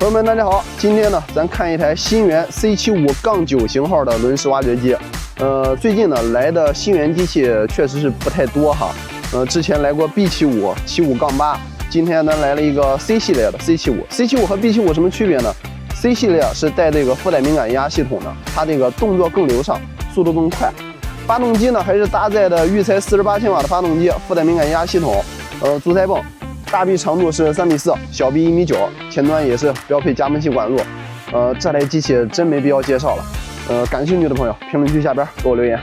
朋友们，大家好！今天呢，咱看一台新源 C75-9型号的轮式挖掘机。最近呢来的新源机器确实是不太多哈。之前来过 B75、75-8，今天呢来了一个 C 系列的 C75。C75 和 B75 什么区别呢 ？C 系列是带这个负载敏感压系统的，它这个动作更流畅，速度更快。发动机呢还是搭载的育才48千瓦的发动机，负载敏感压系统，足塞泵。 大臂长度是3:4，小臂1.9米，前端也是标配加闷气管路。这台机器真没必要介绍了。感兴趣的朋友，评论区下边给我留言。